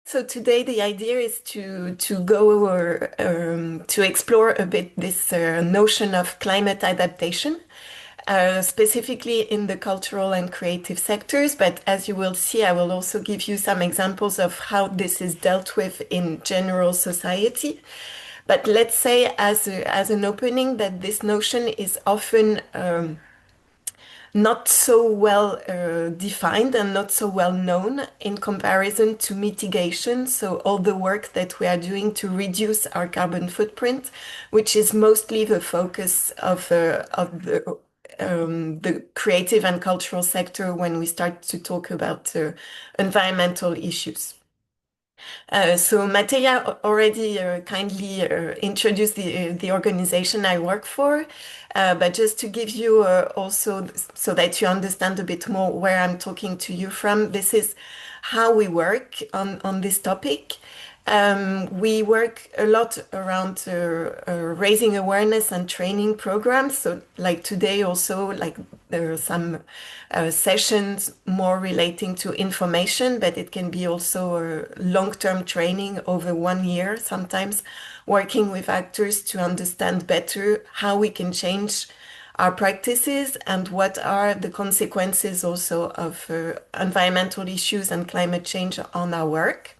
So today the idea is to go over to explore a bit this notion of climate adaptation, specifically in the cultural and creative sectors. But as you will see, I will also give you some examples of how this is dealt with in general society. But let's say as an opening that this notion is often not so well defined and not so well known in comparison to mitigation. So all the work that we are doing to reduce our carbon footprint, which is mostly the focus of the creative and cultural sector when we start to talk about environmental issues. So Mateja already kindly introduced the organization I work for, but just to give you also so that you understand a bit more where I'm talking to you from, this is how we work on this topic. We work a lot around raising awareness and training programs. So like today also, like there are some sessions more relating to information, but it can be also a long-term training over 1 year, sometimes working with actors to understand better how we can change our practices and what are the consequences also of environmental issues and climate change on our work.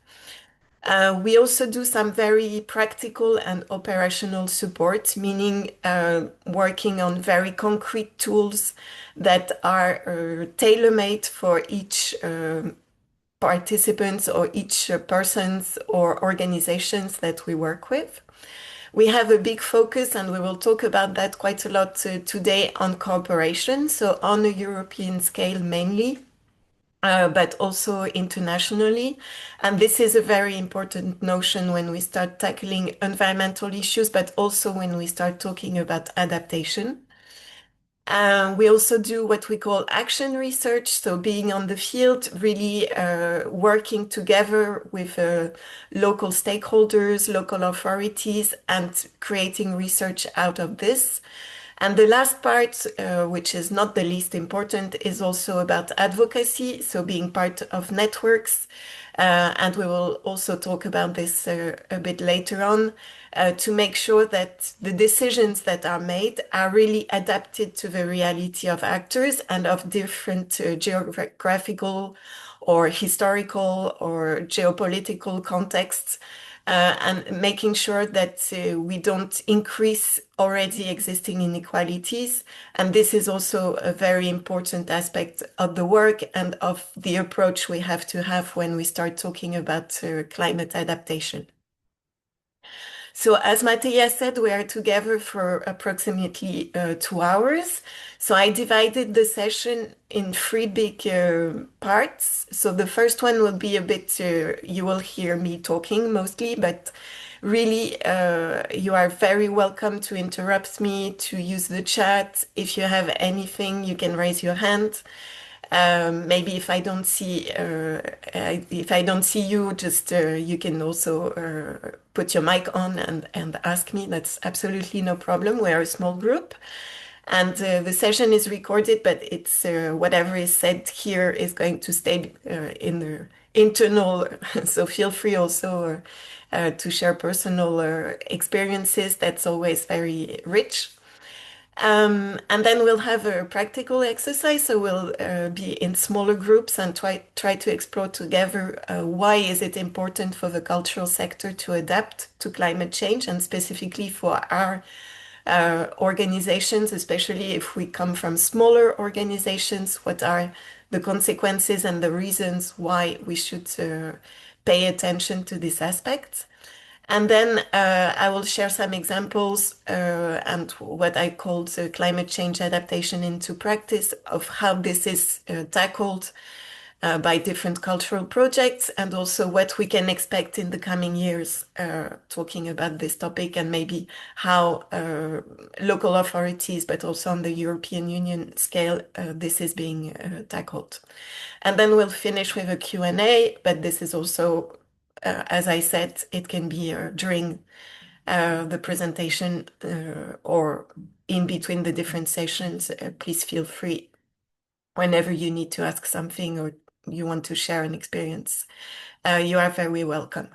We also do some very practical and operational support, meaning working on very concrete tools that are tailor-made for each participants or each persons or organizations that we work with. We have a big focus, and we will talk about that quite a lot today on cooperation, so on a European scale mainly but also internationally. And this is a very important notion when we start tackling environmental issues, but also when we start talking about adaptation. We also do what we call action research, so being on the field, really working together with local stakeholders, local authorities, and creating research out of this. And the last part, which is not the least important, is also about advocacy, so being part of networks. And we will also talk about this a bit later on to make sure that the decisions that are made are really adapted to the reality of actors and of different geographical or historical or geopolitical contexts and making sure that we don't increase already existing inequalities. And this is also a very important aspect of the work and of the approach we have to have when we start talking about climate adaptation. So as Mattia said, we are together for approximately 2 hours. So I divided the session in three big parts. So the first one will be a bit, you will hear me talking mostly, but really you are very welcome to interrupt me, to use the chat. If you have anything, you can raise your hand. Maybe if I don't see you, just you can also put your mic on and ask me. That's absolutely no problem. We're a small group, and the session is recorded, but it's whatever is said here is going to stay in the internal. So feel free also to share personal experiences. That's always very rich. And then we'll have a practical exercise. So we'll be in smaller groups and try to explore together why is it important for the cultural sector to adapt to climate change, and specifically for our organizations, especially if we come from smaller organizations, what are the consequences and the reasons why we should pay attention to this aspect. And then I will share some examples and what I called climate change adaptation into practice of how this is tackled by different cultural projects, and also what we can expect in the coming years talking about this topic, and maybe how local authorities, but also on the European Union scale, this is being tackled. And then we'll finish with a Q&A, but this is also as I said, it can be during the presentation or in between the different sessions. Please feel free whenever you need to ask something or you want to share an experience, you are very welcome.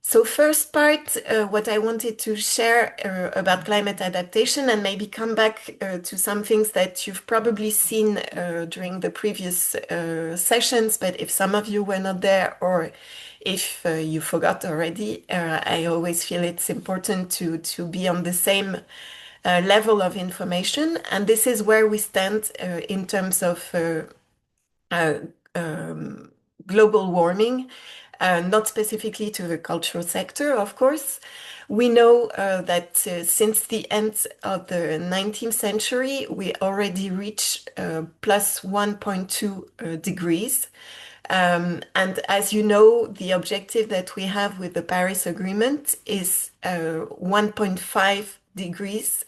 So first part, what I wanted to share about climate adaptation, and maybe come back to some things that you've probably seen during the previous sessions, but if some of you were not there or if you forgot already, I always feel it's important to be on the same level of information. And this is where we stand in terms of global warming. Not specifically to the cultural sector, of course. We know that since the end of the 19th century, we already reached plus 1.2 degrees. And as you know, the objective that we have with the Paris Agreement is 1.5 degrees,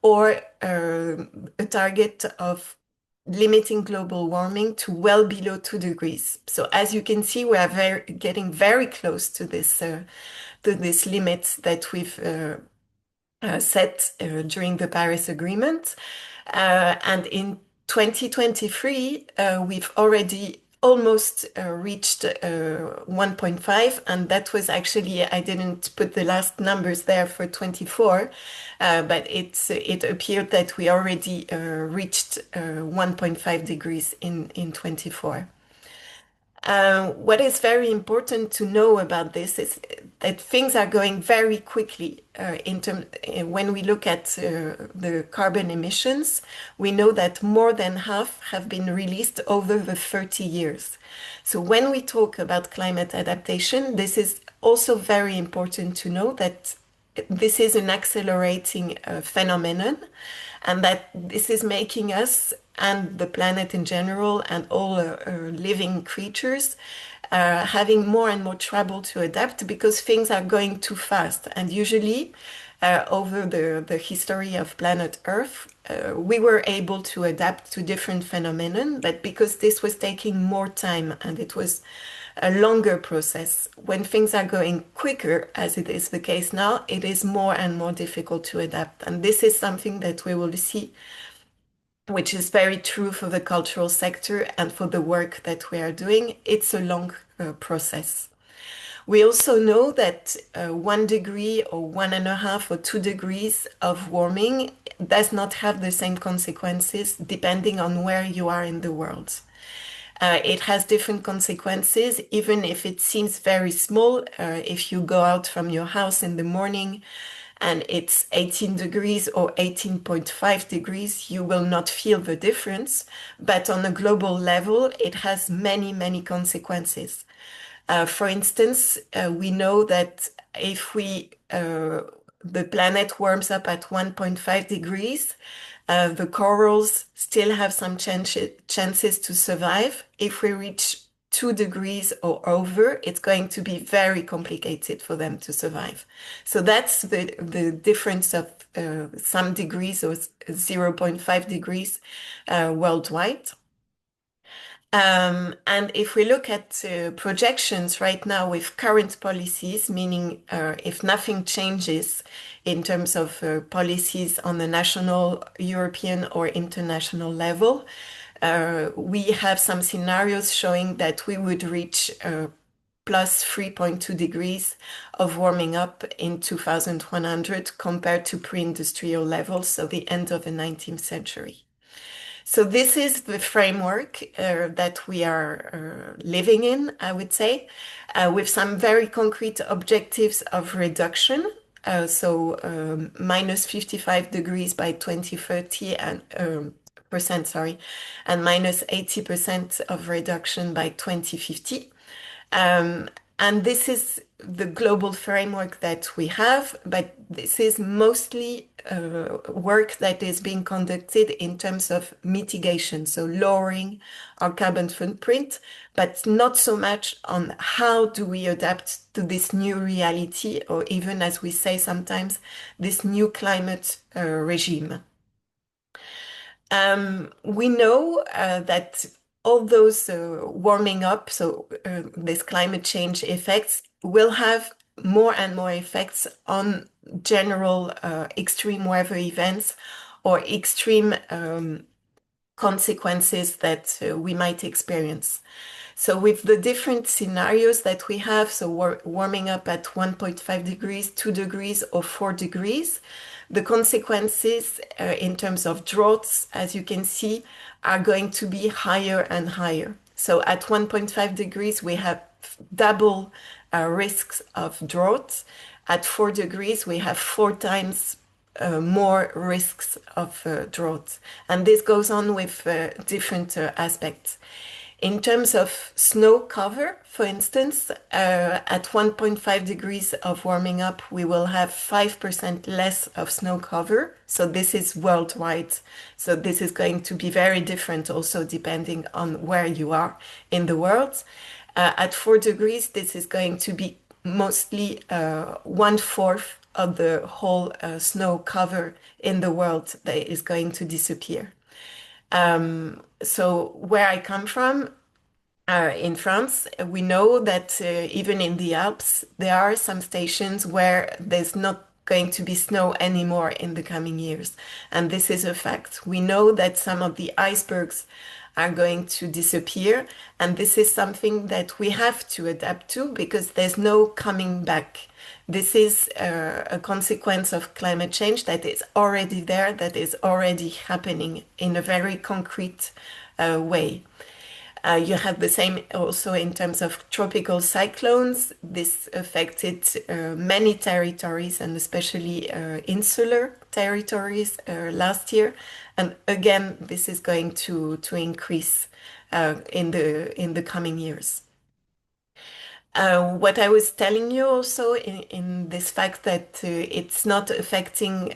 or a target of limiting global warming to well below 2 degrees. So as you can see, we are getting very close to this limit that we've set during the Paris Agreement. And in 2023, we've already almost reached 1.5, and that was actually, I didn't put the last numbers there for 24, but it appeared that we already reached 1.5 degrees in 24. What is very important to know about this is that things are going very quickly. When we look at the carbon emissions, we know that more than half have been released over the 30 years. So when we talk about climate adaptation, this is also very important to know that this is an accelerating phenomenon, and that this is making us and the planet in general and all living creatures having more and more trouble to adapt because things are going too fast. And usually over the history of planet Earth, we were able to adapt to different phenomena, but because this was taking more time and it was a longer process, when things are going quicker, as it is the case now, it is more and more difficult to adapt. And this is something that we will see, which is very true for the cultural sector and for the work that we are doing. It's a long process. We also know that 1 degree or 1.5 or 2 degrees of warming does not have the same consequences depending on where you are in the world. It has different consequences, even if it seems very small. If you go out from your house in the morning and it's 18 degrees or 18.5 degrees, you will not feel the difference. But on a global level, it has many, many consequences. For instance, we know that if the planet warms up at 1.5 degrees, the corals still have some chances to survive. If we reach 2 degrees or over, it's going to be very complicated for them to survive. So that's the difference of some degrees or 0.5 degrees worldwide. And if we look at projections right now with current policies, meaning if nothing changes in terms of policies on the national, European or international level, we have some scenarios showing that we would reach plus 3.2 degrees of warming up in 2100 compared to pre-industrial levels, so the end of the 19th century. So this is the framework that we are living in, I would say, with some very concrete objectives of reduction. So minus 55 degrees by 2030 and and minus 80% of reduction by 2050. And this is the global framework that we have, but this is mostly work that is being conducted in terms of mitigation, so lowering our carbon footprint, but not so much on how do we adapt to this new reality, or even, as we say sometimes, this new climate regime. We know that all those warming up, so this climate change effects, will have more and more effects on general extreme weather events or extreme consequences that we might experience. So with the different scenarios that we have, so warming up at 1.5 degrees, 2 degrees, or 4 degrees, the consequences in terms of droughts, as you can see, are going to be higher and higher. So at 1.5 degrees, we have double risks of drought. At 4 degrees, we have 4 times more risks of drought. And this goes on with different aspects. In terms of snow cover, for instance, at 1.5 degrees of warming up, we will have 5% less of snow cover. So this is worldwide. So this is going to be very different also depending on where you are in the world. At 4 degrees, this is going to be mostly 1/4 of the whole snow cover in the world that is going to disappear. So where I come from, in France, we know that even in the Alps, there are some stations where there's not going to be snow anymore in the coming years. And this is a fact. We know that some of the icebergs are going to disappear. And this is something that we have to adapt to because there's no coming back. This is a consequence of climate change that is already there, that is already happening in a very concrete way. You have the same also in terms of tropical cyclones. This affected many territories and especially insular territories last year. And again, this is going to increase in the coming years. What I was telling you also in this fact that it's not affecting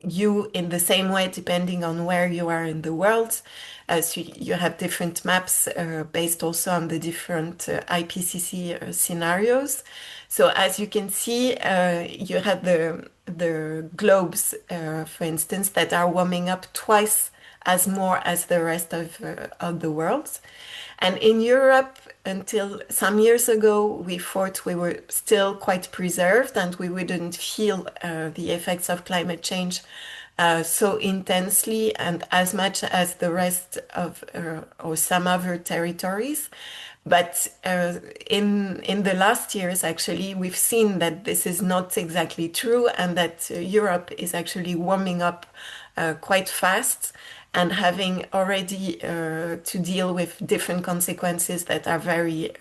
you in the same way depending on where you are in the world. So you have different maps based also on the different IPCC scenarios. So as you can see, you have the globes, for instance, that are warming up twice as more as the rest of the world. And in Europe, until some years ago, we thought we were still quite preserved and we wouldn't feel the effects of climate change so intensely and as much as the rest of or some other territories. But in the last years, actually, we've seen that this is not exactly true and that Europe is actually warming up quite fast and having already to deal with different consequences that are very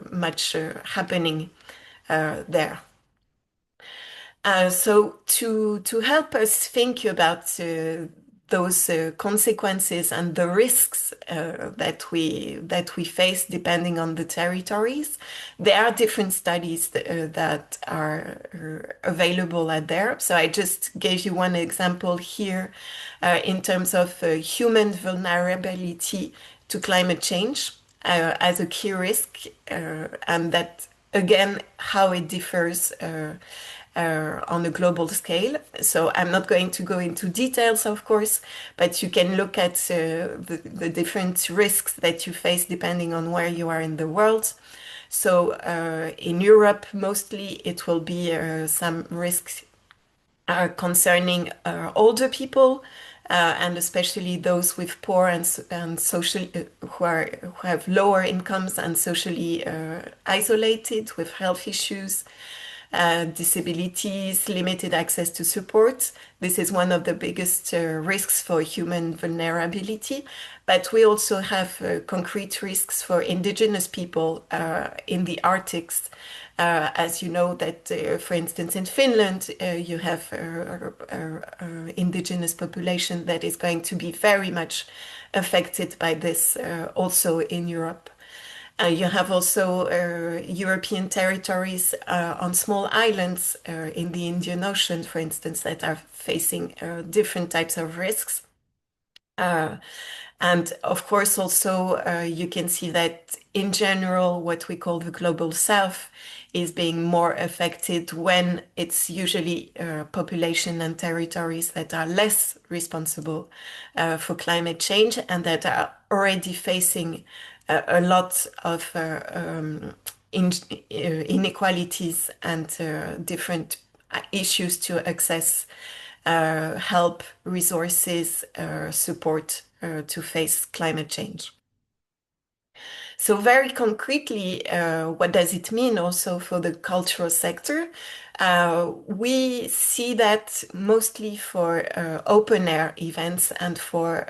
much happening there. So to help us think about those consequences and the risks that we face depending on the territories, there are different studies that are available out there. So I just gave you one example here in terms of human vulnerability to climate change as a key risk, and that again how it differs on a global scale. So I'm not going to go into details, of course, but you can look at the different risks that you face depending on where you are in the world. So in Europe, mostly it will be some risks concerning older people, and especially those with poor and social who have lower incomes and socially isolated with health issues, disabilities, limited access to support. This is one of the biggest risks for human vulnerability. But we also have concrete risks for indigenous people in the Arctics. As you know that, for instance, in Finland, you have indigenous population that is going to be very much affected by this also in Europe. You have also European territories on small islands in the Indian Ocean, for instance, that are facing different types of risks. And of course, also, you can see that in general, what we call the global south is being more affected when it's usually population and territories that are less responsible for climate change and that are already facing a lot of inequalities and different issues to access help, resources, support to face climate change. So very concretely, what does it mean also for the cultural sector? We see that mostly for open air events and for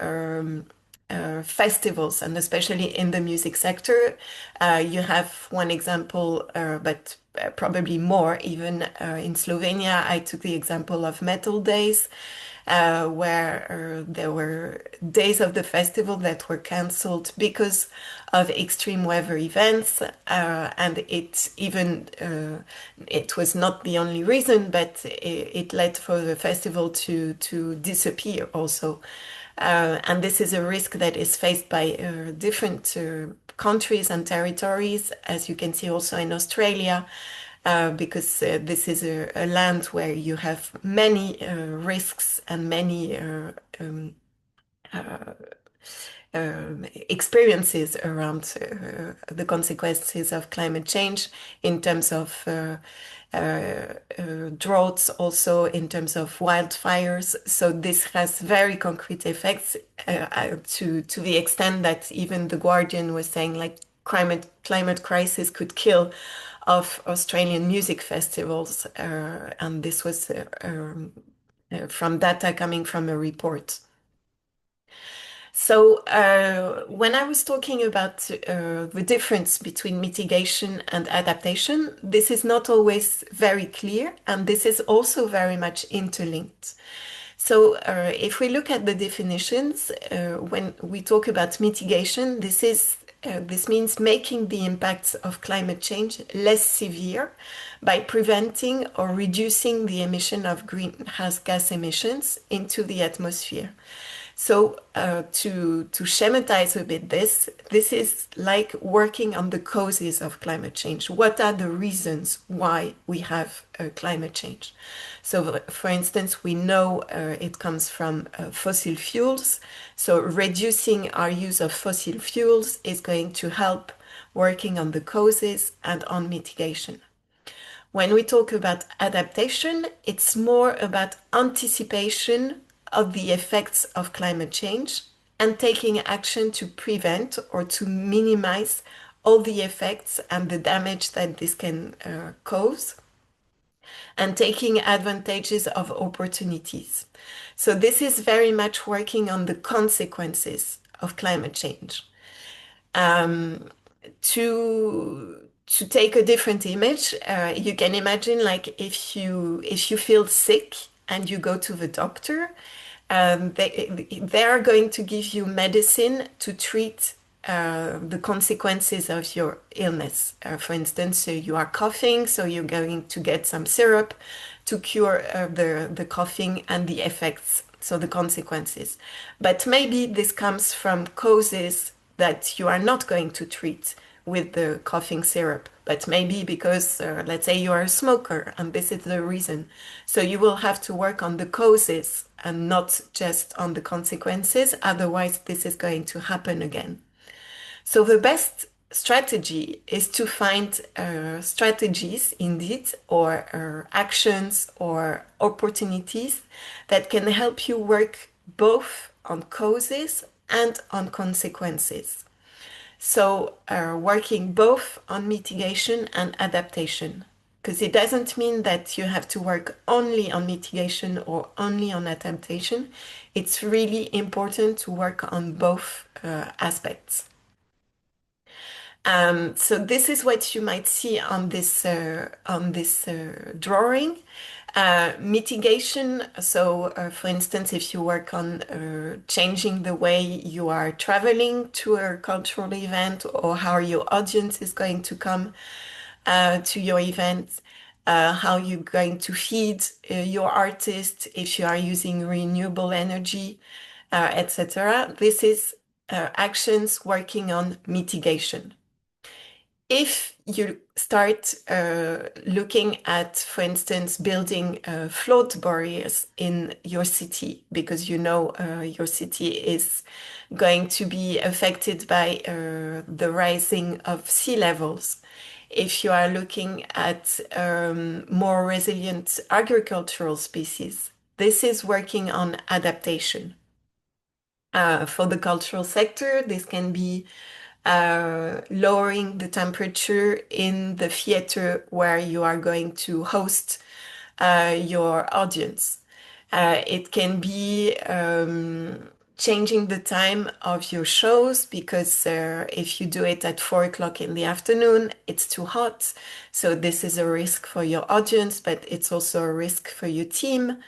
festivals, and especially in the music sector. You have one example, but probably more even in Slovenia. I took the example of Metal Days, where there were days of the festival that were cancelled because of extreme weather events, and it was not the only reason, but it led for the festival to disappear also. And this is a risk that is faced by different countries and territories, as you can see also in Australia, because this is a land where you have many risks and many experiences around the consequences of climate change in terms of droughts, also in terms of wildfires. So this has very concrete effects to the extent that even The Guardian was saying like climate crisis could kill of Australian music festivals, and this was from data coming from a report. So when I was talking about the difference between mitigation and adaptation, this is not always very clear, and this is also very much interlinked. So if we look at the definitions, when we talk about mitigation, this means making the impacts of climate change less severe by preventing or reducing the emission of greenhouse gas emissions into the atmosphere. So to schematize a bit this is like working on the causes of climate change. What are the reasons why we have climate change? So for instance, we know it comes from fossil fuels. So reducing our use of fossil fuels is going to help working on the causes and on mitigation. When we talk about adaptation, it's more about anticipation of the effects of climate change and taking action to prevent or to minimize all the effects and the damage that this can cause, and taking advantages of opportunities. So this is very much working on the consequences of climate change. To take a different image, you can imagine like if you feel sick and you go to the doctor, they are going to give you medicine to treat the consequences of your illness. For instance, you are coughing, so you're going to get some syrup to cure the coughing and the effects, so the consequences. But maybe this comes from causes that you are not going to treat with the coughing syrup, but maybe because, let's say, you are a smoker and this is the reason. So you will have to work on the causes and not just on the consequences. Otherwise, this is going to happen again. So the best strategy is to find strategies, indeed, or actions or opportunities that can help you work both on causes and on consequences. So working both on mitigation and adaptation, because it doesn't mean that you have to work only on mitigation or only on adaptation. It's really important to work on both aspects. So this is what you might see on this drawing. Mitigation, so for instance, if you work on changing the way you are traveling to a cultural event or how your audience is going to come to your event, how you're going to feed your artist, if you are using renewable energy, etc. This is actions working on mitigation. If you start looking at, for instance, building flood barriers in your city, because you know your city is going to be affected by the rising of sea levels. If you are looking at more resilient agricultural species, This is working on adaptation. For the cultural sector, this can be lowering the temperature in the theater where you are going to host your audience. It can be changing the time of your shows because if you do it at 4 o'clock in the afternoon, it's too hot. So this is a risk for your audience, but it's also a risk for your team.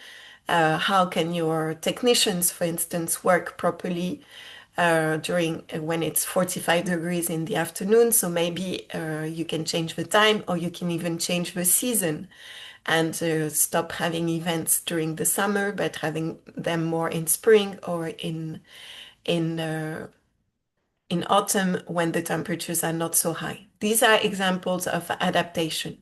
How can your technicians, for instance, work properly during when it's 45 degrees in the afternoon? So maybe you can change the time, or you can even change the season and stop having events during the summer, but having them more in spring or in uh, in autumn when the temperatures are not so high. These are examples of adaptation.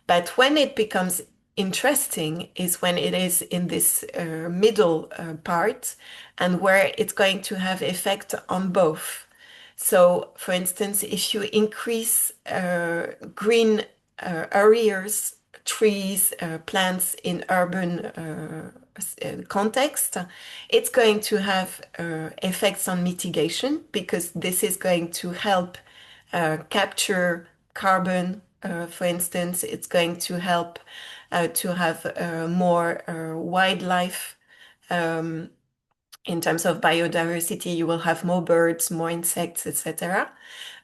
But when it becomes interesting is when it is in this middle part and where it's going to have effect on both. So, for instance, if you increase green areas, trees, plants in urban context, it's going to have effects on mitigation because this is going to help capture carbon. For instance, it's going to help to have more wildlife. In terms of biodiversity, you will have more birds, more insects, etc.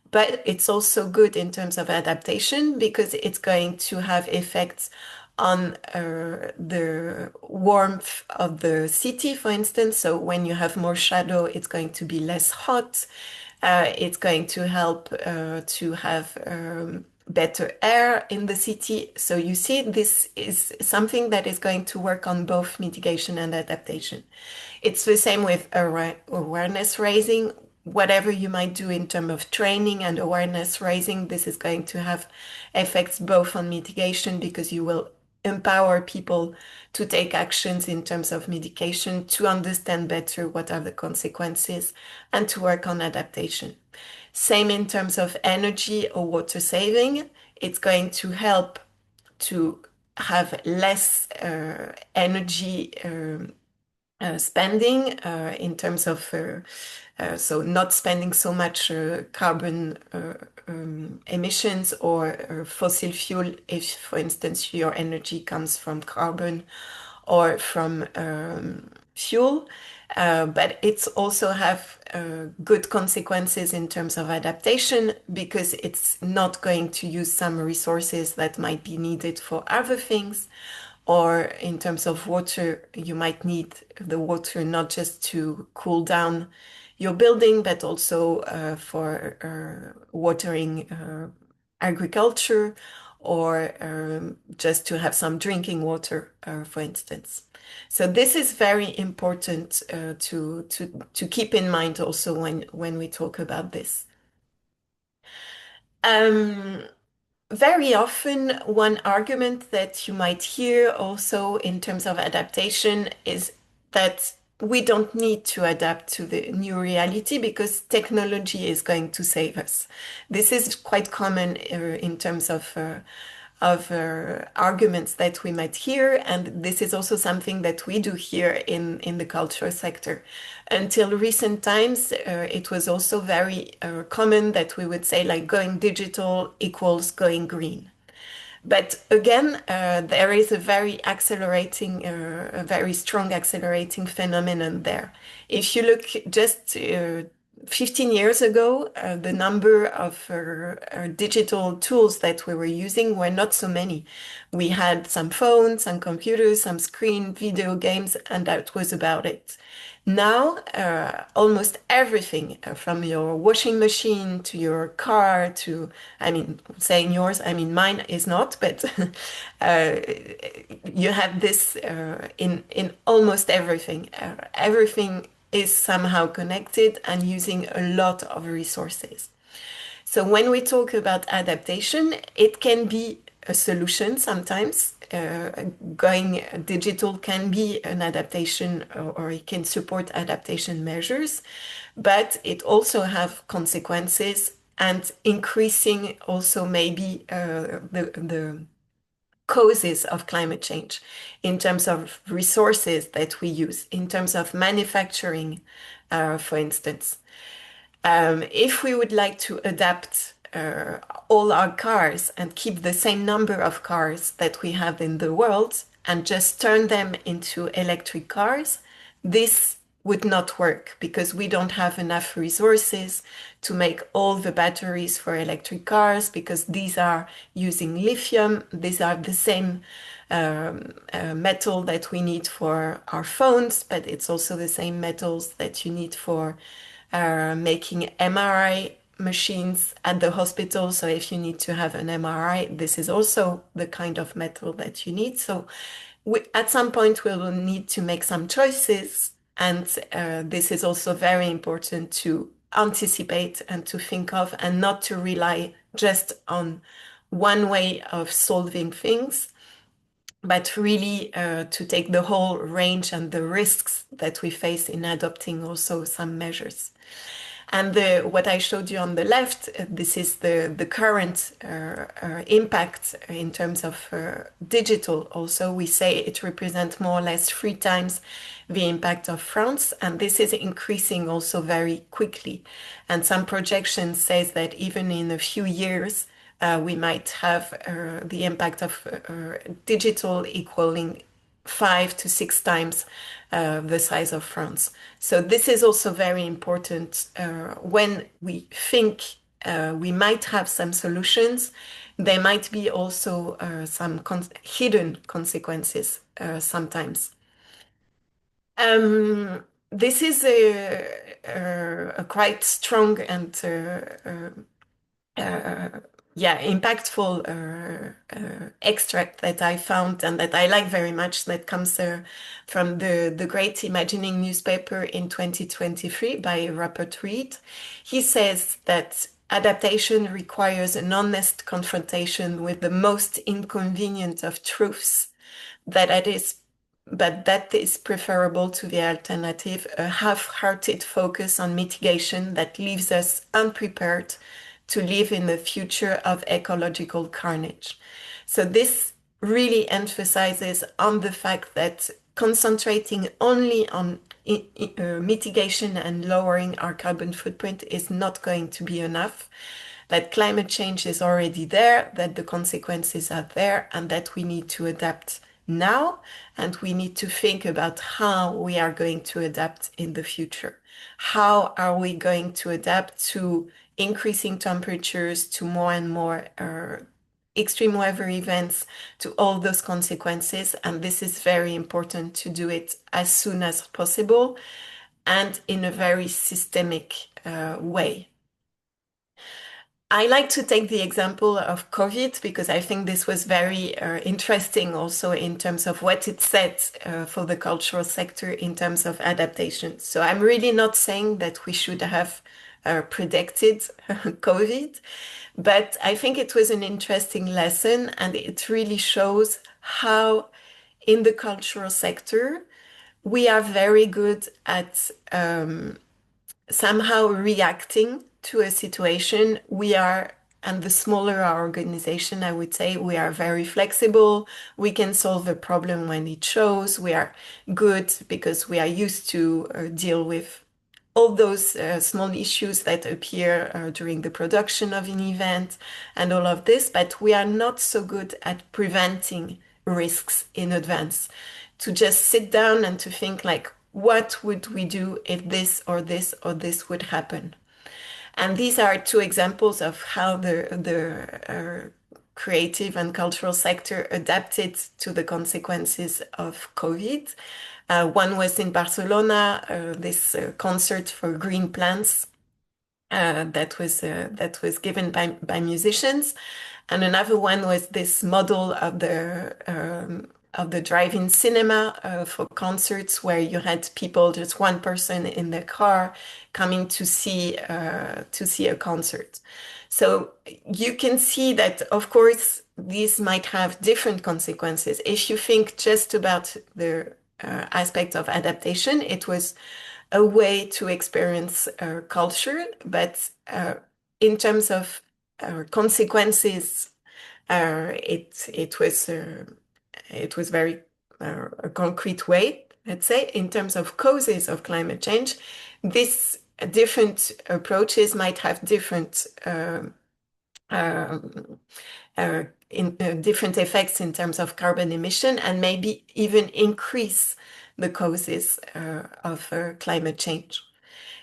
But it's also good in terms of adaptation because it's going to have effects on the warmth of the city, for instance. So when you have more shadow, it's going to be less hot. It's going to help to have better air in the city. So you see, this is something that is going to work on both mitigation and adaptation. It's the same with awareness raising. Whatever you might do in terms of training and awareness raising, this is going to have effects both on mitigation because you will empower people to take actions in terms of mitigation, to understand better what are the consequences, and to work on adaptation. Same in terms of energy or water saving. It's going to help to have less energy spending in terms of so not spending so much carbon emissions or fossil fuel if, for instance, your energy comes from carbon or from fuel. But it's also have good consequences in terms of adaptation because it's not going to use some resources that might be needed for other things. Or in terms of water, you might need the water not just to cool down your building, but also for watering agriculture or just to have some drinking water, for instance. So this is very important to keep in mind also when we talk about this. Um, Very often, one argument that you might hear also in terms of adaptation is that we don't need to adapt to the new reality because technology is going to save us. This is quite common in terms of arguments that we might hear, and this is also something that we do here in the cultural sector. Until recent times, it was also very common that we would say like going digital equals going green. But again, there is a very accelerating, a very strong accelerating phenomenon there. If you look just 15 years ago, the number of digital tools that we were using were not so many. We had some phones, some computers, some screen, video games, and that was about it. Now, almost everything from your washing machine to your car to, I mean, saying yours, I mean, mine is not, but you have this in almost everything. Everything is somehow connected and using a lot of resources. So when we talk about adaptation, it can be a solution sometimes. Going digital can be an adaptation or it can support adaptation measures, but it also have consequences and increasing also maybe causes of climate change, in terms of resources that we use, in terms of manufacturing, for instance. If we would like to adapt all our cars and keep the same number of cars that we have in the world and just turn them into electric cars, this would not work because we don't have enough resources to make all the batteries for electric cars, because these are using lithium. These are the same metal that we need for our phones, but it's also the same metals that you need for making MRI machines at the hospital. So if you need to have an MRI, this is also the kind of metal that you need. So at some point, we will need to make some choices. And this is also very important to anticipate and to think of, and not to rely just on one way of solving things, but really to take the whole range and the risks that we face in adopting also some measures. And what I showed you on the left, this is the current impact in terms of digital. Also, we say it represents more or less 3 times the impact of France, and this is increasing also very quickly. And some projections says that even in a few years, we might have the impact of digital equaling 5 to 6 times the size of France. So this is also very important when we think we might have some solutions. There might be also some hidden consequences sometimes. This is a quite strong and impactful extract that I found and that I like very much, that comes from the Great Imagining newspaper in 2023 by Rupert Reed. He says that adaptation requires an honest confrontation with the most inconvenient of truths, but that is preferable to the alternative, a half-hearted focus on mitigation that leaves us unprepared to live in the future of ecological carnage. So this really emphasizes on the fact that concentrating only on mitigation and lowering our carbon footprint is not going to be enough, that climate change is already there, that the consequences are there, and that we need to adapt now, and we need to think about how we are going to adapt in the future. How are we going to adapt to increasing temperatures, to more and more extreme weather events, to all those consequences? And this is very important to do it as soon as possible and in a very systemic way. I like to take the example of COVID because I think this was very interesting also in terms of what it said for the cultural sector in terms of adaptation. So I'm really not saying that we should have predicted COVID, but I think it was an interesting lesson, and it really shows how in the cultural sector we are very good at somehow reacting to a situation. And the smaller our organization, I would say, we are very flexible. We can solve a problem when it shows. We are good because we are used to deal with all those small issues that appear during the production of an event and all of this, but we are not so good at preventing risks in advance. To just sit down and to think like, what would we do if this or this or this would happen? And these are 2 examples of how the creative and cultural sector adapted to the consequences of COVID. One was in Barcelona, this concert for green plants that was given by musicians, and another one was this model of the drive-in cinema for concerts, where you had people, just one person in the car, coming to see a concert. So you can see that, of course, these might have different consequences. If you think just about the aspect of adaptation, it was a way to experience culture, but in terms of consequences It was very a concrete way, let's say, in terms of causes of climate change. These different approaches might have different um, different effects in terms of carbon emission, and maybe even increase the causes of climate change.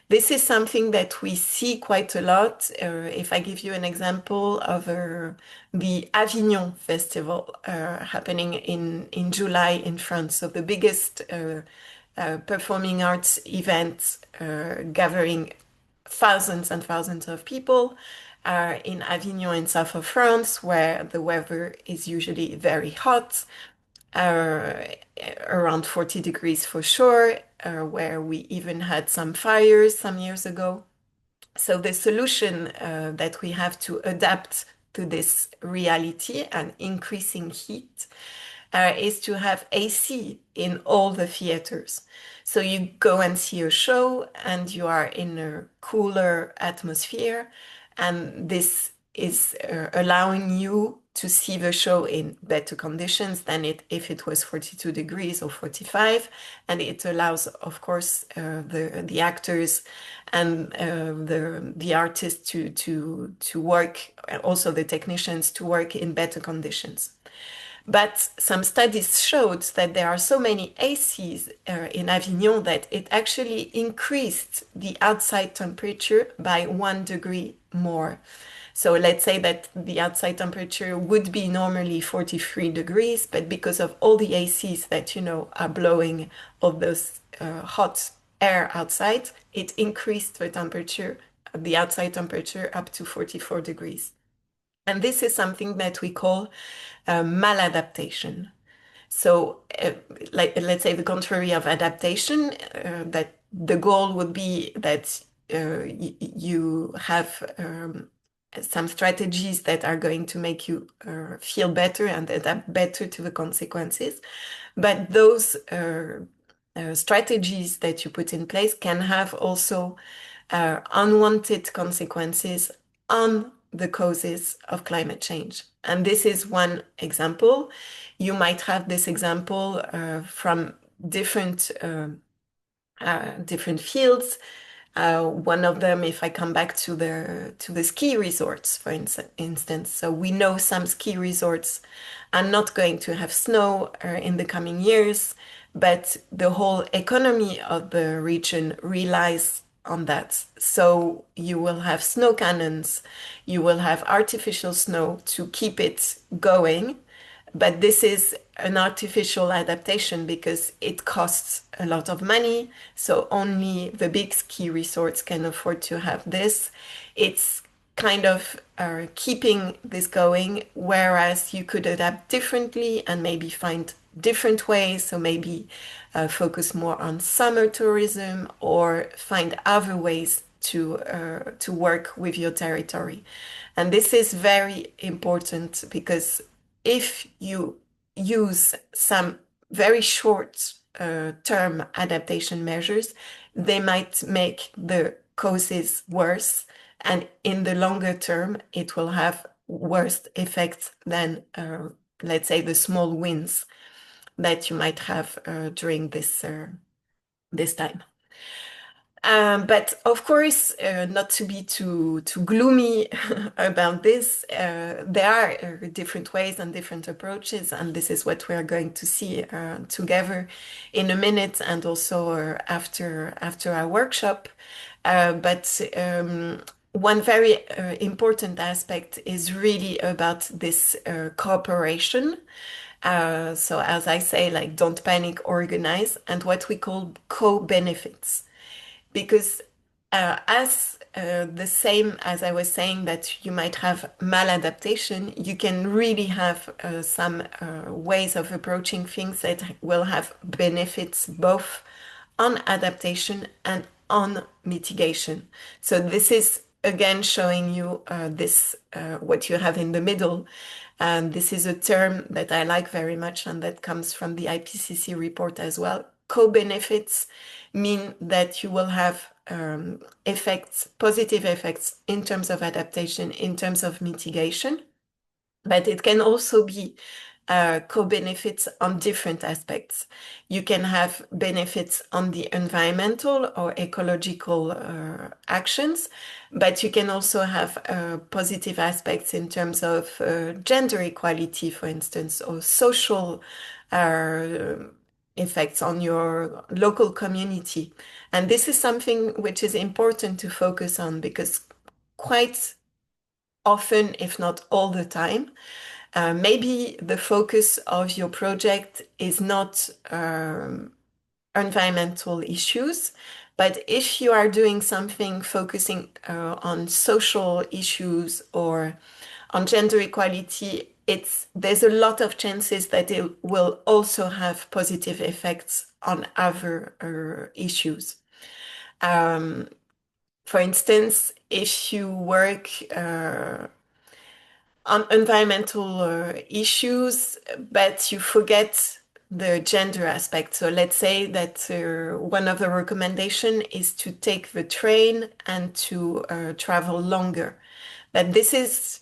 This is something that we see quite a lot. If I give you an example of the Avignon Festival happening in July in France, so the biggest performing arts event gathering thousands and thousands of people in Avignon in south of France, where the weather is usually very hot, uh, around 40 degrees for sure, where we even had some fires some years ago. So the solution that we have to adapt to this reality and increasing heat is to have AC in all the theaters. So you go and see a show and you are in a cooler atmosphere, and this is allowing you to see the show in better conditions than if it was 42 degrees or 45. And it allows, of course, the actors and the artists to work, also the technicians to work in better conditions. But some studies showed that there are so many ACs in Avignon that it actually increased the outside temperature by 1 degree more. So let's say that the outside temperature would be normally 43 degrees, but because of all the ACs that, are blowing all those hot air outside, it increased the temperature, the outside temperature up to 44 degrees. And this is something that we call maladaptation. So, let's say the contrary of adaptation, that the goal would be that you have some strategies that are going to make you feel better and adapt better to the consequences. But those strategies that you put in place can have also unwanted consequences on the causes of climate change. And this is one example. You might have this example from different fields. One of them, if I come back to the ski resorts, for instance. So we know some ski resorts are not going to have snow in the coming years, but the whole economy of the region relies on that. So you will have snow cannons, you will have artificial snow to keep it going. But this is an artificial adaptation because it costs a lot of money. So only the big ski resorts can afford to have this. It's kind of keeping this going, whereas you could adapt differently and maybe find different ways. So maybe focus more on summer tourism or find other ways to work with your territory. And this is very important because if you use some very short term adaptation measures, they might make the causes worse. And in the longer term, it will have worse effects than, let's say, the small wins that you might have during this time. But of course, not to be too gloomy about this, there are different ways and different approaches, and this is what we are going to see together in a minute, and also after our workshop. But one very important aspect is really about this cooperation. So as I say, like, don't panic, organize, and what we call co-benefits. Because as the same as I was saying that you might have maladaptation, you can really have some ways of approaching things that will have benefits both on adaptation and on mitigation. So this is again showing you this what you have in the middle. And this is a term that I like very much and that comes from the IPCC report as well. Co-benefits mean that you will have effects, positive effects in terms of adaptation, in terms of mitigation. but it can also be co-benefits on different aspects. You can have benefits on the environmental or ecological actions, but you can also have positive aspects in terms of gender equality, for instance, or social uh, effects on your local community. And this is something which is important to focus on because quite often, if not all the time, maybe the focus of your project is not environmental issues, but if you are doing something focusing on social issues or on gender equality, there's a lot of chances that it will also have positive effects on other issues. For instance, if you work on environmental issues, but you forget the gender aspect. So let's say that one of the recommendation is to take the train and to travel longer. But this is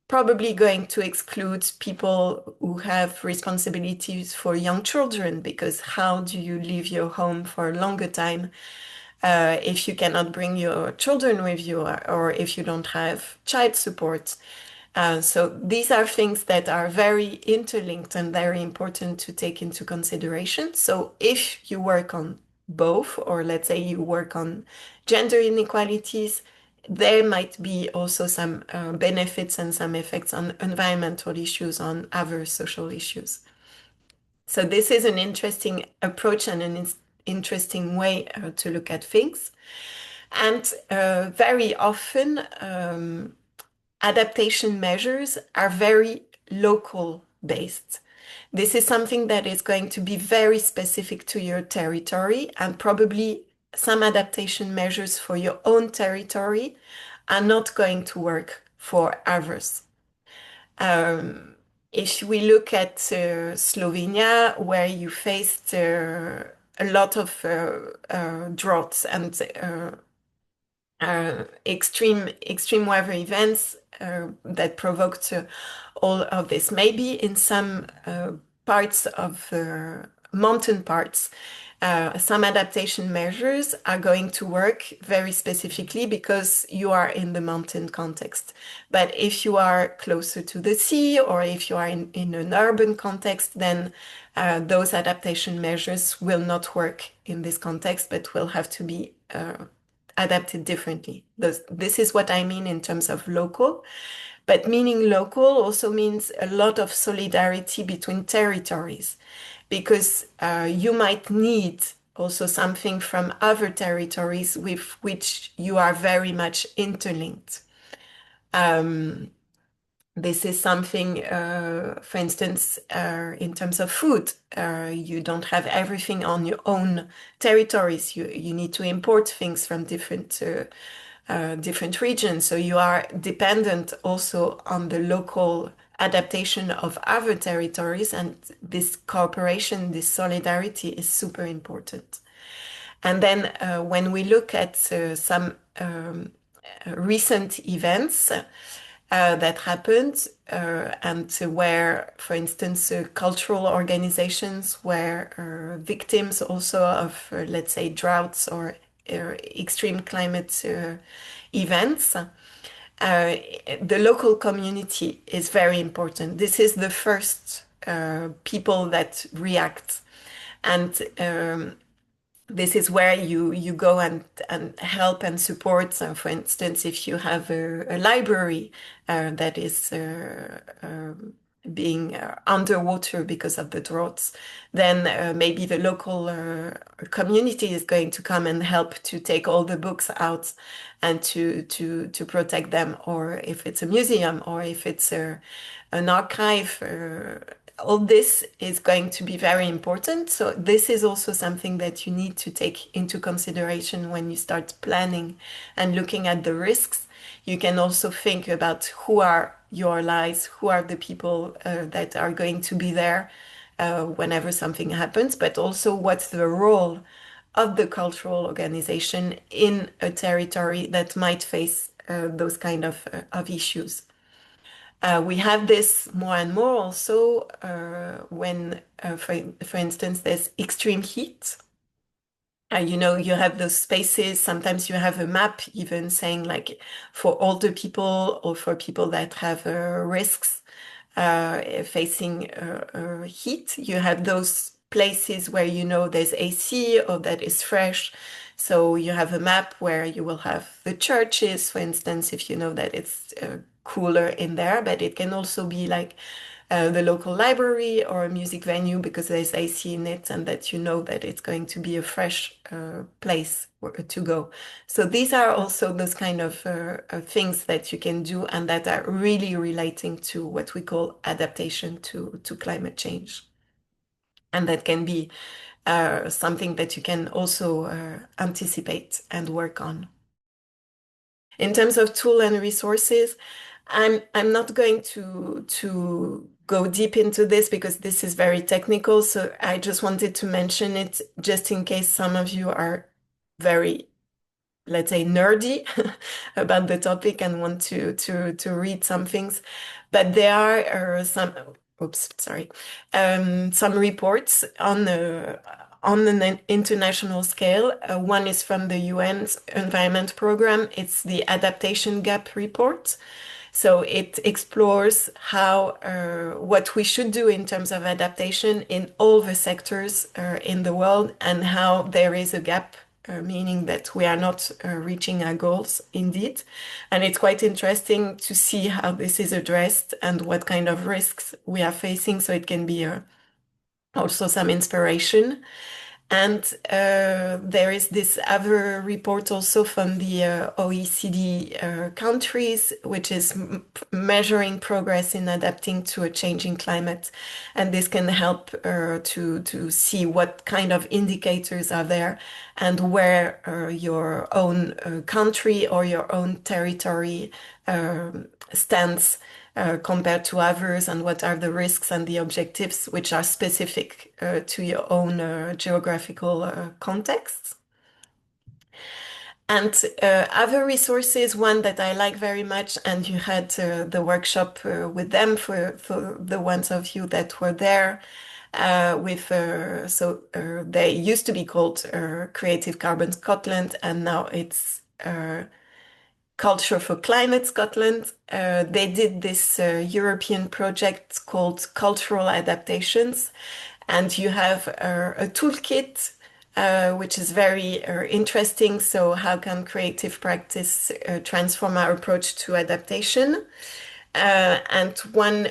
probably going to exclude people who have responsibilities for young children, because how do you leave your home for a longer time if you cannot bring your children with you, or if you don't have child support? So these are things that are very interlinked and very important to take into consideration. So if you work on both, or let's say you work on gender inequalities, there might be also some benefits and some effects on environmental issues, on other social issues. So this is an interesting approach and an interesting way to look at things. And very often, adaptation measures are very local based. This is something that is going to be very specific to your territory, and probably some adaptation measures for your own territory are not going to work for others. If we look at Slovenia, where you faced a lot of droughts and extreme weather events that provoked all of this. Maybe in some parts of mountain parts, some adaptation measures are going to work very specifically because you are in the mountain context. But if you are closer to the sea, or if you are in an urban context, then those adaptation measures will not work in this context, but will have to be adapted differently. This is what I mean in terms of local. But meaning local also means a lot of solidarity between territories, because you might need also something from other territories with which you are very much interlinked. This is something, for instance, in terms of food. You don't have everything on your own territories. You need to import things from different regions. So you are dependent also on the local adaptation of other territories. And this cooperation, this solidarity is super important. And then when we look at some recent events, that happened, and where, for instance, cultural organizations were victims also of, let's say, droughts or extreme climate events. The local community is very important. This is the first people that react. And this is where you go and help and support. So for instance, if you have a library that is being underwater because of the droughts, then maybe the local community is going to come and help to take all the books out and to protect them. Or if it's a museum, or if it's an archive, all this is going to be very important. So this is also something that you need to take into consideration when you start planning and looking at the risks. You can also think about who are your allies, who are the people that are going to be there whenever something happens, but also what's the role of the cultural organization in a territory that might face those kind of issues. We have this more and more also when, for instance, there's extreme heat. You have those spaces. Sometimes you have a map even saying like for older people or for people that have risks facing heat, you have those places where there's AC or that is fresh. So you have a map where you will have the churches, for instance, if you know that it's cooler in there, but it can also be like the local library or a music venue because there's AC in it and that that it's going to be a fresh place to go. So these are also those kind of things that you can do and that are really relating to what we call adaptation to climate change. And that can be something that you can also anticipate and work on. In terms of tool and resources, I'm not going to go deep into this because this is very technical. So I just wanted to mention it just in case some of you are very, let's say, nerdy about the topic and want to read some things. But there are some reports on an international scale. One is from the UN's Environment Program. It's the Adaptation Gap Report. So it explores how what we should do in terms of adaptation in all the sectors in the world and how there is a gap, meaning that we are not reaching our goals indeed. And it's quite interesting to see how this is addressed and what kind of risks we are facing. So it can be also some inspiration. And there is this other report also from the OECD countries, which is measuring progress in adapting to a changing climate. And this can help to see what kind of indicators are there and where your own country or your own territory stands compared to others and what are the risks and the objectives which are specific to your own geographical contexts. And other resources, one that I like very much, and you had the workshop with them for the ones of you that were there, they used to be called Creative Carbon Scotland, and now it's Culture for Climate Scotland. They did this European project called Cultural Adaptations, and you have a toolkit which is very interesting. So how can creative practice transform our approach to adaptation? And one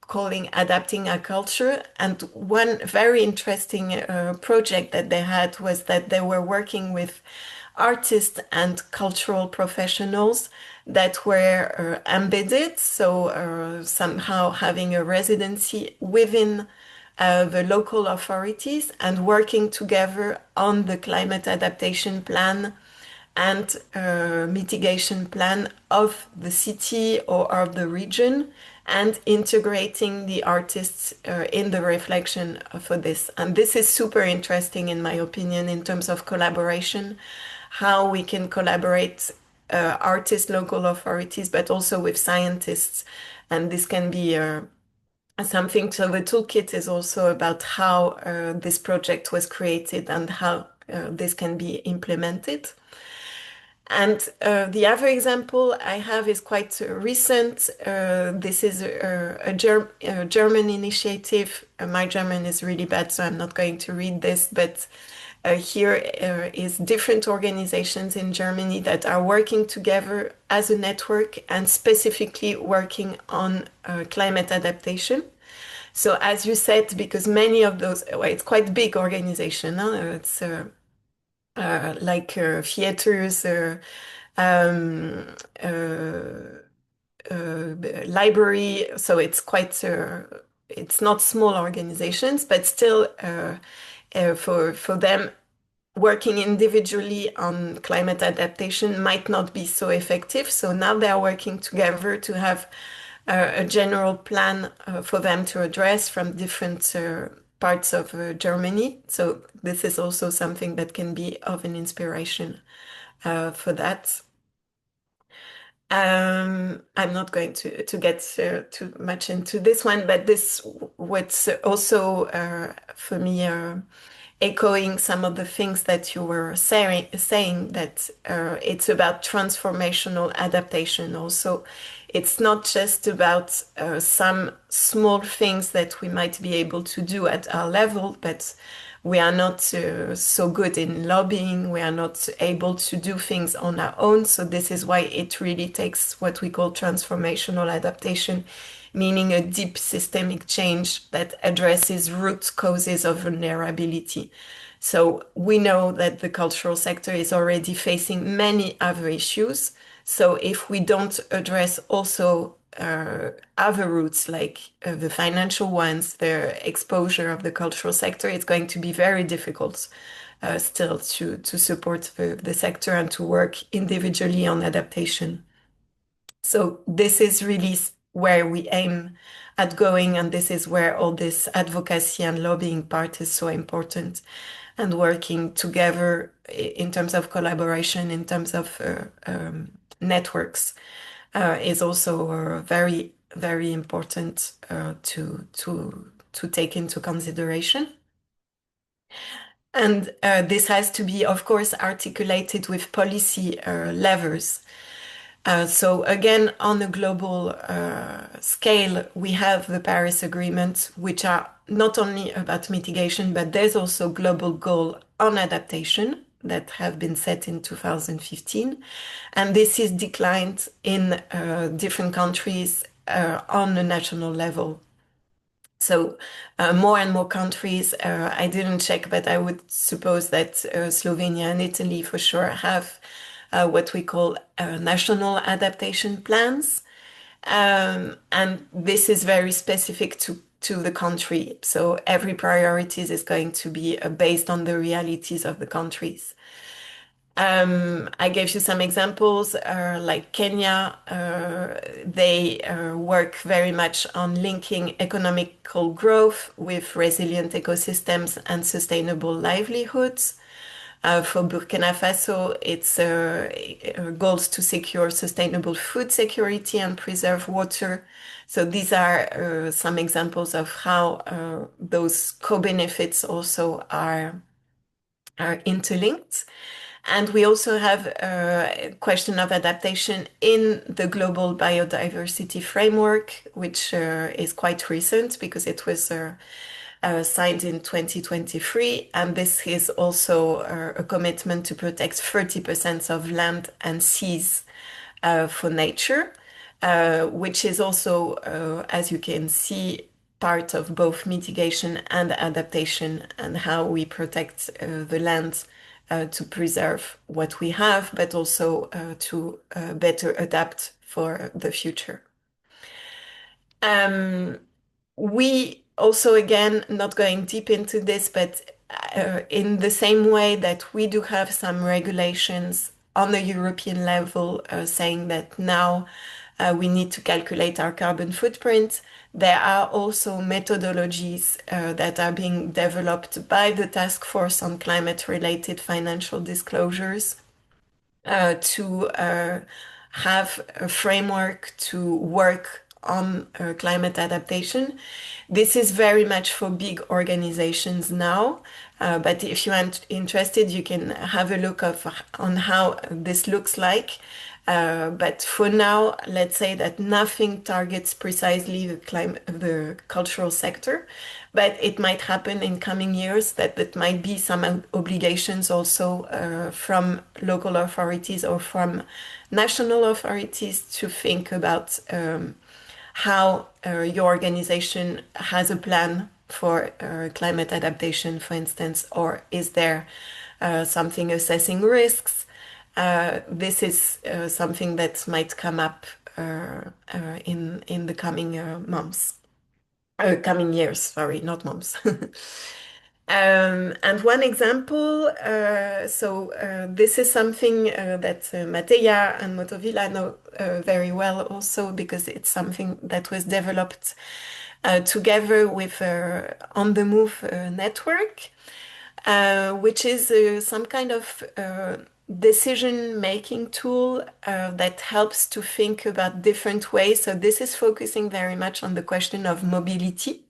calling Adapting Our Culture. And one very interesting project that they had was that they were working with artists and cultural professionals that were embedded, so somehow having a residency within the local authorities and working together on the climate adaptation plan and mitigation plan of the city or of the region and integrating the artists in the reflection for this. And this is super interesting, in my opinion, in terms of collaboration, how we can collaborate artists, local authorities, but also with scientists. And this can be something. So the toolkit is also about how this project was created and how this can be implemented. And the other example I have is quite recent. This is a German initiative. My German is really bad, so I'm not going to read this, but here is different organizations in Germany that are working together as a network and specifically working on climate adaptation. So as you said, because many of those, well, it's quite a big organization. Huh? It's like theaters, um, library. So it's quite, it's not small organizations, but still for them, working individually on climate adaptation might not be so effective. So now they are working together to have a general plan for them to address from different parts of Germany. So this is also something that can be of an inspiration for that. I'm not going to get too much into this one, but this what's also for me echoing some of the things that you were saying that it's about transformational adaptation. Also, it's not just about some small things that we might be able to do at our level, but we are not so good in lobbying. We are not able to do things on our own. So this is why it really takes what we call transformational adaptation, meaning a deep systemic change that addresses root causes of vulnerability. So we know that the cultural sector is already facing many other issues. So if we don't address also other roots like the financial ones, the exposure of the cultural sector, it's going to be very difficult still to support the sector and to work individually on adaptation. So this is really where we aim at going, and this is where all this advocacy and lobbying part is so important, and working together in terms of collaboration, in terms of networks, is also very, very important to take into consideration. And this has to be, of course, articulated with policy levers. So again, on a global scale, we have the Paris Agreement, which are not only about mitigation, but there's also global goal on adaptation that have been set in 2015. And this is declined in different countries on a national level. So more and more countries, I didn't check, but I would suppose that Slovenia and Italy for sure have what we call national adaptation plans. And this is very specific to the country. So every priorities is going to be based on the realities of the countries. I gave you some examples, like Kenya. They work very much on linking economical growth with resilient ecosystems and sustainable livelihoods. For Burkina Faso, it's goals to secure sustainable food security and preserve water. So these are some examples of how those co-benefits also are interlinked. And we also have a question of adaptation in the global biodiversity framework, which is quite recent because it was signed in 2023. And this is also a commitment to protect 30% of land and seas for nature, which is also, as you can see, part of both mitigation and adaptation, and how we protect the land to preserve what we have, but also to better adapt for the future. We also, again, not going deep into this, but in the same way that we do have some regulations on the European level saying that now we need to calculate our carbon footprint, there are also methodologies that are being developed by the Task Force on Climate-Related Financial Disclosures to have a framework to work on climate adaptation. This is very much for big organizations now, but if you are interested, you can have a look on how this looks like. But for now, let's say that nothing targets precisely the cultural sector, but it might happen in coming years that might be some obligations also from local authorities or from national authorities to think about how your organization has a plan for climate adaptation, for instance, or is there something assessing risks? This is something that might come up in the coming months, coming years, sorry, not months. And one example, this is something that Mateja and Motovila know very well also, because it's something that was developed together with On the Move network, which is some kind of decision-making tool that helps to think about different ways. So this is focusing very much on the question of mobility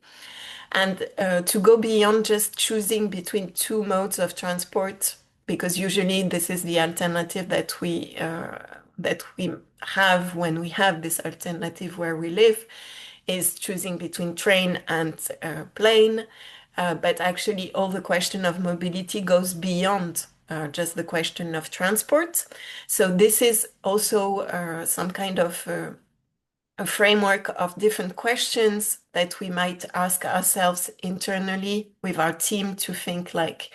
and to go beyond just choosing between two modes of transport, because usually this is the alternative that we have when we have this alternative where we live, is choosing between train and plane. But actually, all the question of mobility goes beyond just the question of transport. So this is also some kind of a framework of different questions that we might ask ourselves internally with our team to think like,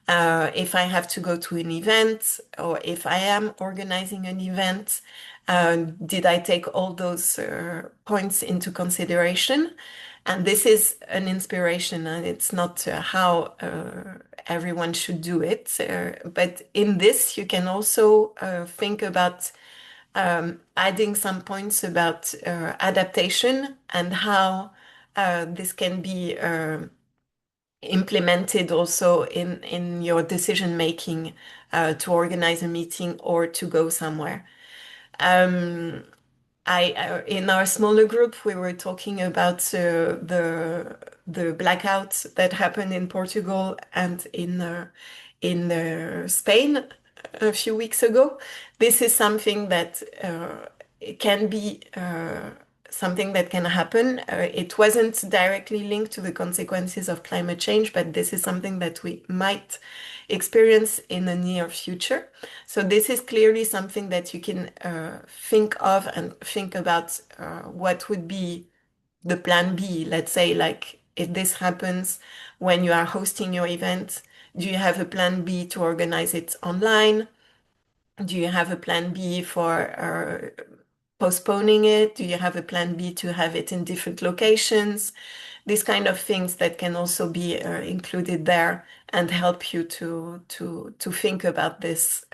if I have to go to an event or if I am organizing an event, did I take all those points into consideration? And this is an inspiration, and it's not how everyone should do it. But in this, you can also think about adding some points about adaptation and how this can be implemented also in your decision making to organize a meeting or to go somewhere. In our smaller group, we were talking about the blackouts that happened in Portugal and in Spain a few weeks ago. This is something that it can be something that can happen. It wasn't directly linked to the consequences of climate change, but this is something that we might experience in the near future. So this is clearly something that you can think of and think about what would be the plan B. Let's say, like, if this happens when you are hosting your event, do you have a plan B to organize it online? Do you have a plan B for postponing it? Do you have a plan B to have it in different locations? These kind of things that can also be included there and help you to think about this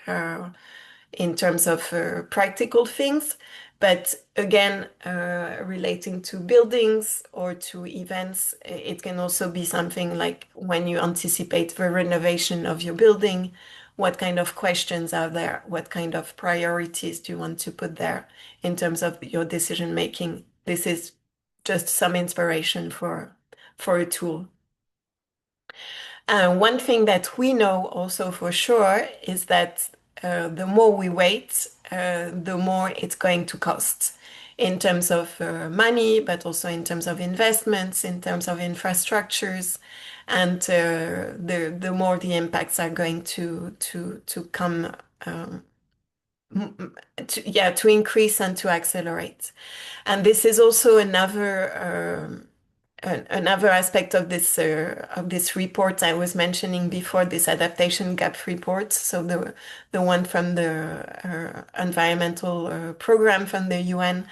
in terms of practical things. But again, relating to buildings or to events, it can also be something like when you anticipate the renovation of your building, what kind of questions are there? What kind of priorities do you want to put there in terms of your decision making? This is just some inspiration for a tool. One thing that we know also for sure is that the more we wait, the more it's going to cost in terms of money, but also in terms of investments, in terms of infrastructures, and the more the impacts are going to come, to increase and to accelerate. And this is also another aspect of this report I was mentioning before, this adaptation gap report. So the one from the environmental program from the UN,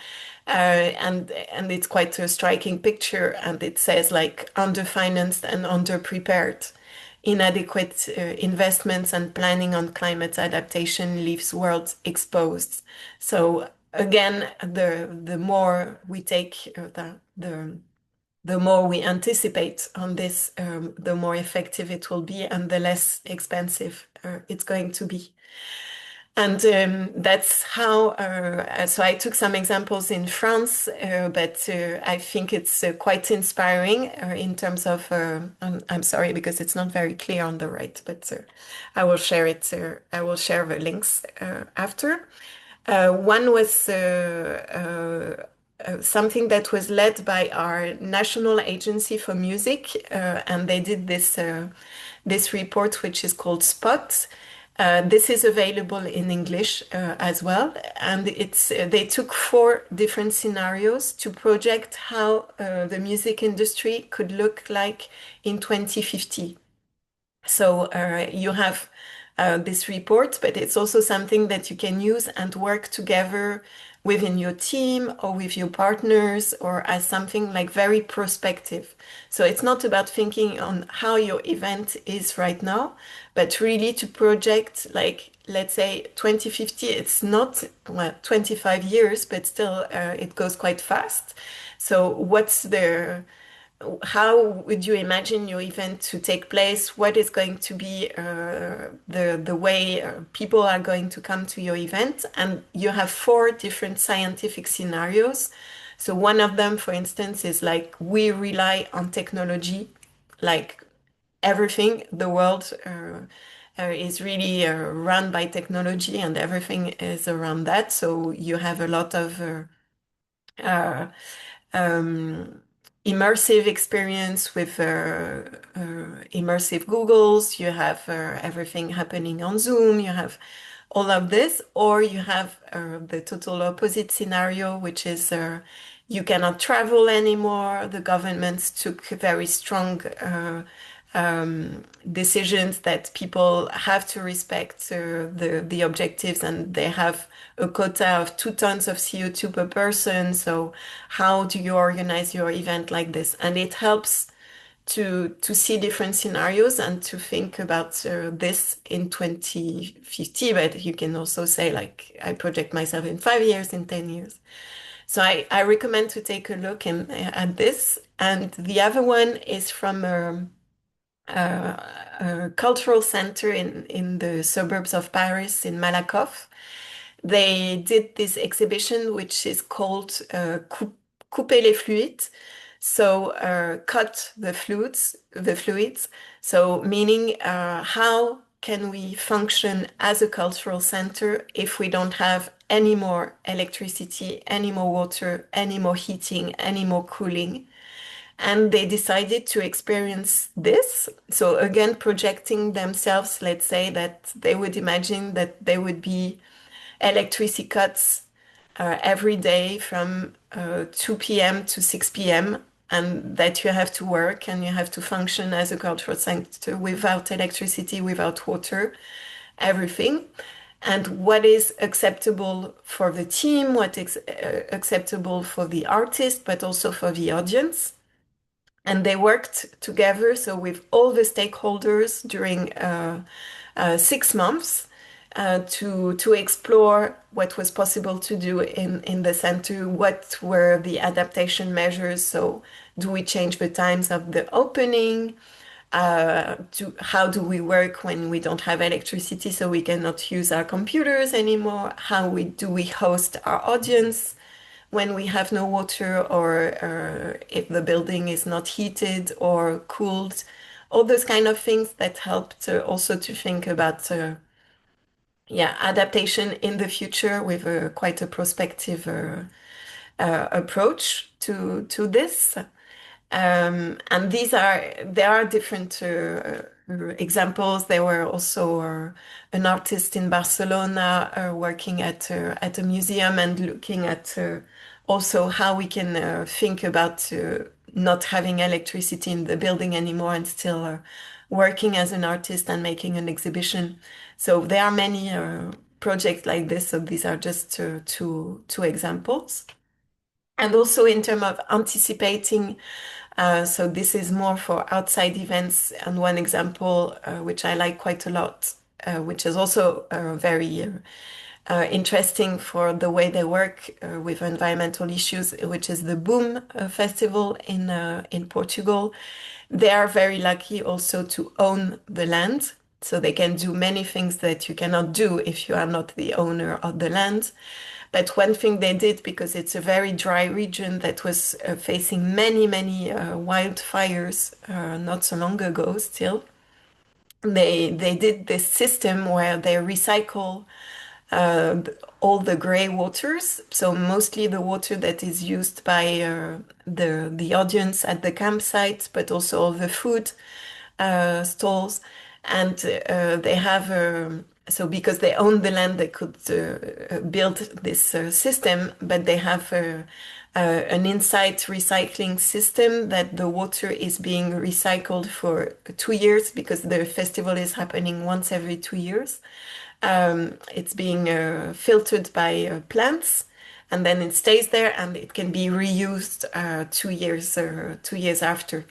and it's quite a striking picture. And it says like underfinanced and underprepared, inadequate investments and planning on climate adaptation leaves world exposed. So again, the more we take the more we anticipate on this, the more effective it will be and the less expensive it's going to be. And that's how, so I took some examples in France, but I think it's quite inspiring in terms of, I'm sorry because it's not very clear on the right, but I will share it, I will share the links after. One was something that was led by our National Agency for Music, and they did this report, which is called Spot. This is available in English as well, and they took 4 different scenarios to project how the music industry could look like in 2050. So you have this report, but it's also something that you can use and work together within your team or with your partners, or as something like very prospective. So it's not about thinking on how your event is right now, but really to project, like, let's say 2050, it's not, well, 25 years, but still it goes quite fast. So what's the how would you imagine your event to take place? What is going to be the way people are going to come to your event? And you have four different scientific scenarios. So one of them, for instance, is like we rely on technology, like everything, the world is really run by technology and everything is around that. So you have a lot of uh, um, immersive experience with immersive Googles. You have everything happening on Zoom. You have all of this, or you have the total opposite scenario, which is you cannot travel anymore. The governments took very strong decisions that people have to respect the objectives, and they have a quota of 2 tons of CO2 per person. So how do you organize your event like this? And it helps to see different scenarios and to think about this in 2050. But you can also say, like, I project myself in 5 years, in 10 years. So I recommend to take a look at this. And the other one is from a cultural center in the suburbs of Paris, in Malakoff. They did this exhibition, which is called Couper les fluides. So cut the fluids. So meaning how can we function as a cultural center if we don't have any more electricity, any more water, any more heating, any more cooling? And they decided to experience this. So again, projecting themselves, let's say that they would imagine that there would be electricity cuts every day from 2 p.m. to 6 p.m., and that you have to work and you have to function as a cultural center without electricity, without water, everything. And what is acceptable for the team, what is acceptable for the artist, but also for the audience. And they worked together, so with all the stakeholders during 6 months to explore what was possible to do in the center, what were the adaptation measures. So do we change the times of the opening? How do we work when we don't have electricity, so we cannot use our computers anymore? Do we host our audience when we have no water, or if the building is not heated or cooled? All those kind of things that helped also to think about adaptation in the future with quite a prospective approach to this. And there are different examples. There were also an artist in Barcelona working at a museum and looking at also how we can think about not having electricity in the building anymore and still working as an artist and making an exhibition. So there are many projects like this. So these are just two examples. And also in terms of anticipating, so this is more for outside events. And one example, which I like quite a lot, which is also very interesting for the way they work with environmental issues, which is the Boom Festival in Portugal. They are very lucky also to own the land. So they can do many things that you cannot do if you are not the owner of the land. But one thing they did, because it's a very dry region that was facing many wildfires not so long ago still, they did this system where they recycle uh, all the gray waters, so mostly the water that is used by the audience at the campsite, but also all the food stalls. And they have so because they own the land, they could build this system, but they have an inside recycling system that the water is being recycled for 2 years, because the festival is happening once every 2 years. It's being filtered by plants, and then it stays there, and it can be reused 2 years after.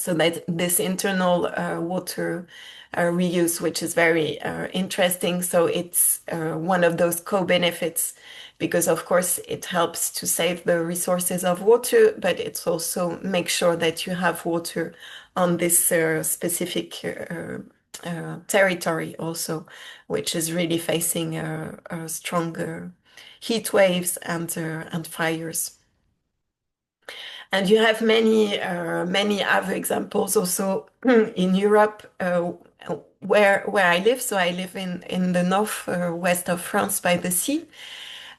So that this internal water reuse, which is very interesting. So it's one of those co-benefits because, of course, it helps to save the resources of water, but it's also make sure that you have water on this specific territory also, which is really facing stronger heat waves and fires. And you have many other examples also in Europe where I live. So I live in the north west of France by the sea,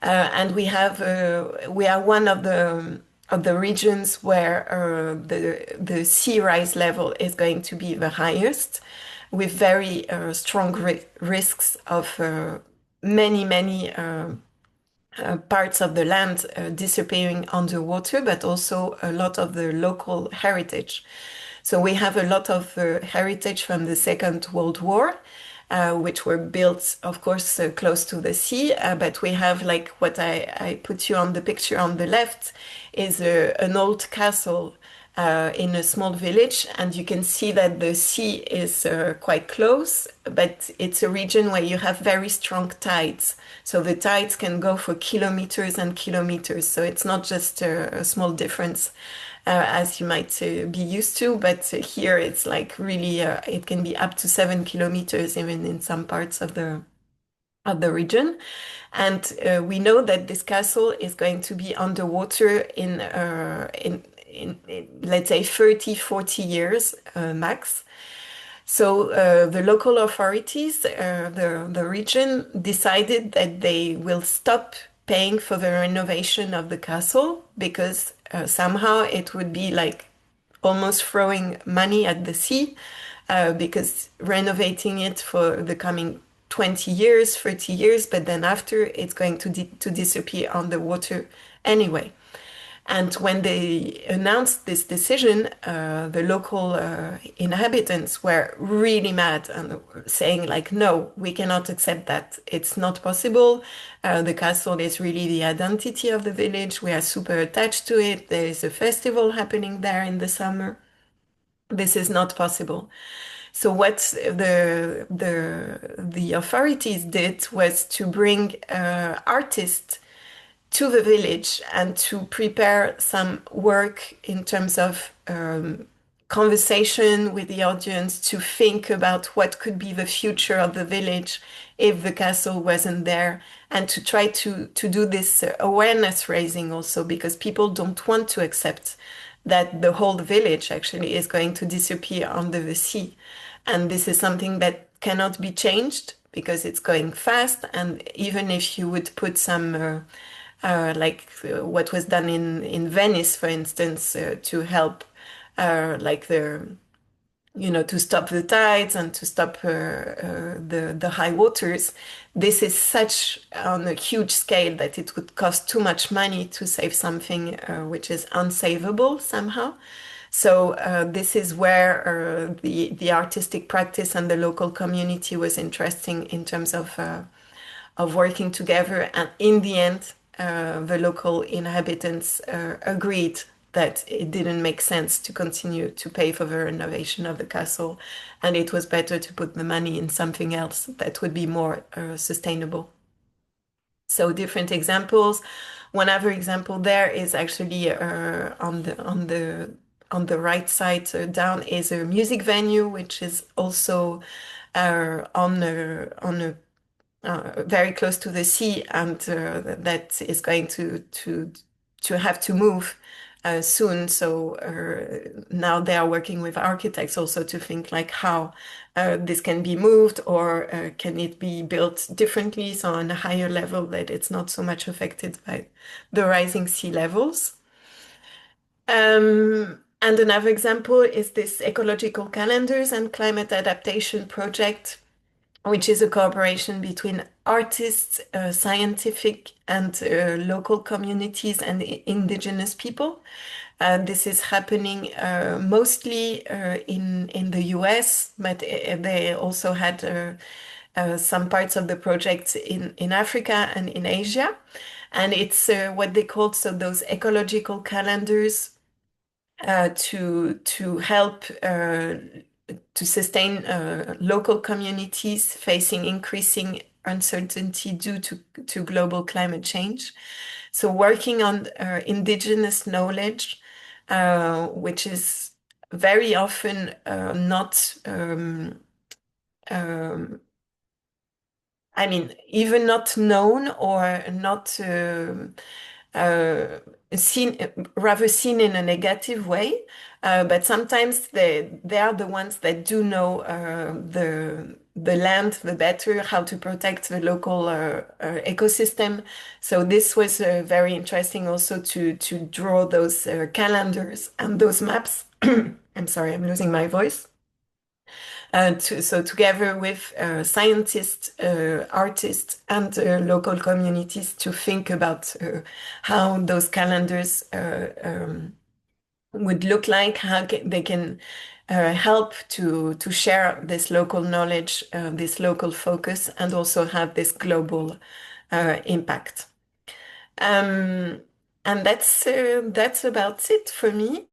and we are one of the regions where the sea rise level is going to be the highest, with very strong risks of many parts of the land disappearing underwater, but also a lot of the local heritage. So we have a lot of heritage from the Second World War, which were built, of course, close to the sea. But we have, like what I put you on the picture on the left, is an old castle in a small village, and you can see that the sea is quite close, but it's a region where you have very strong tides. So the tides can go for kilometers and kilometers. So it's not just a small difference as you might be used to, but here it's like really, it can be up to 7 kilometers even in some parts of the region. And we know that this castle is going to be underwater in let's say 30, 40 years max. So the local authorities, the region decided that they will stop paying for the renovation of the castle because somehow it would be like almost throwing money at the sea because renovating it for the coming 20 years, 30 years, but then after it's going to disappear on the water anyway. And when they announced this decision, the local inhabitants were really mad and saying like, no, we cannot accept that. It's not possible. The castle is really the identity of the village. We are super attached to it. There is a festival happening there in the summer. This is not possible. So what the authorities did was to bring artists to the village and to prepare some work in terms of conversation with the audience to think about what could be the future of the village if the castle wasn't there, and to try to do this awareness raising also, because people don't want to accept that the whole village actually is going to disappear under the sea. And this is something that cannot be changed because it's going fast. And even if you would put some what was done in Venice, for instance, to help like to stop the tides and to stop the high waters. This is such on a huge scale that it would cost too much money to save something which is unsavable somehow. So this is where the artistic practice and the local community was interesting in terms of working together. And in the end, the local inhabitants agreed that it didn't make sense to continue to pay for the renovation of the castle, and it was better to put the money in something else that would be more sustainable. So different examples. One other example there is actually on the right side down is a music venue, which is also on a very close to the sea, and that is going to have to move soon. So now they are working with architects also to think like how this can be moved, or can it be built differently, so on a higher level that it's not so much affected by the rising sea levels. And another example is this ecological calendars and climate adaptation project, which is a cooperation between artists, scientific and local communities and indigenous people. This is happening mostly in the US, but they also had some parts of the project in Africa and in Asia. And it's what they call, so those ecological calendars to help to sustain local communities facing increasing uncertainty due to global climate change. So working on indigenous knowledge, which is very often not, I mean, even not known or not uh, seen, rather seen in a negative way. But sometimes they are the ones that do know the land the better, how to protect the local ecosystem. So this was very interesting also to draw those calendars and those maps. I'm sorry, I'm losing my voice. So together with scientists, artists, and local communities to think about how those calendars would look like, how they can help to share this local knowledge, this local focus, and also have this global impact. And that's about it for me.